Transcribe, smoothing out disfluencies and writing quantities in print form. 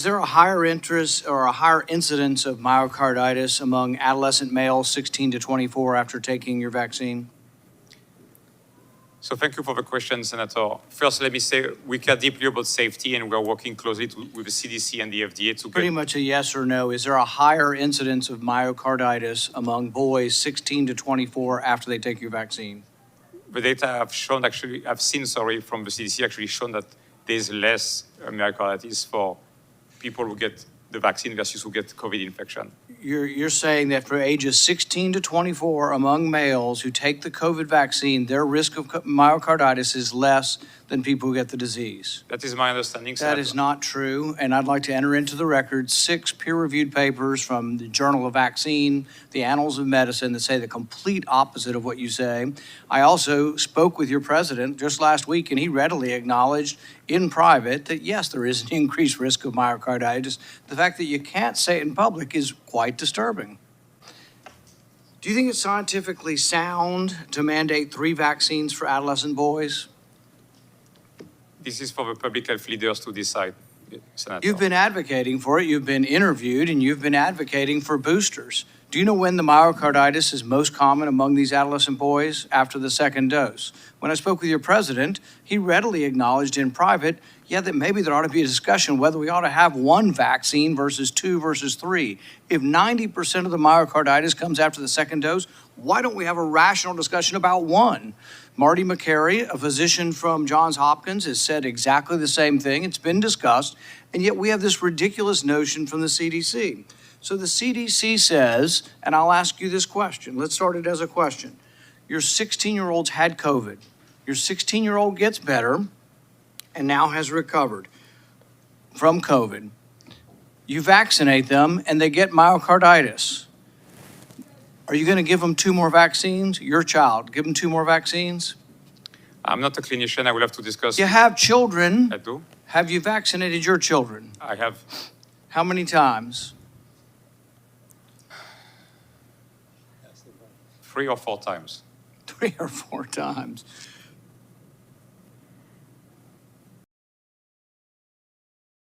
Is there a higher interest or a higher incidence of myocarditis among adolescent males 16 to 24 after taking your vaccine? So thank you for the question, Senator. First, let me say we care deeply about safety, and we're working closely with the CDC and the FDA to Pretty get. much a yes or no. Is there a higher incidence of myocarditis among boys 16 to 24 after they take your vaccine? The data I've seen, from the CDC actually shown that there's less myocarditis for people who get the vaccine versus who get COVID infection. You're saying that for ages 16 to 24 among males who take the COVID vaccine, their risk of myocarditis is less than people who get the disease. That is my understanding, That Senator. is not true, and I'd like to enter into the record 6 peer-reviewed papers from the Journal of Vaccine, the Annals of Medicine, that say the complete opposite of what you say. I also spoke with your president just last week, and he readily acknowledged in private that, yes, there is an increased risk of myocarditis. The fact that you can't say it in public is quite disturbing. Do you think it's scientifically sound to mandate 3 vaccines for adolescent boys? This is for the public health leaders to decide, Senator. You've been advocating for it, you've been interviewed, and you've been advocating for boosters. Do you know when the myocarditis is most common among these adolescent boys? After the second dose. When I spoke with your president, he readily acknowledged in private, yeah, that maybe there ought to be a discussion whether we ought to have 1 vaccine versus 2 versus 3. If 90% of the myocarditis comes after the second dose, why don't we have a rational discussion about 1? Marty McCary, a physician from Johns Hopkins, has said exactly the same thing. It's been discussed, and yet we have this ridiculous notion from the CDC. So the CDC says, and I'll ask you this question. Let's start it as a question. Your 16-year-old's had COVID. Your 16-year-old gets better and now has recovered from COVID. You vaccinate them and they get myocarditis. Are you going to give them 2 more vaccines? Your child, give them 2 more vaccines? I'm not a clinician. I will have to discuss. You have children. I do. Have you vaccinated your children? I have. How many times? 3 or 4 times. 3 or 4 times.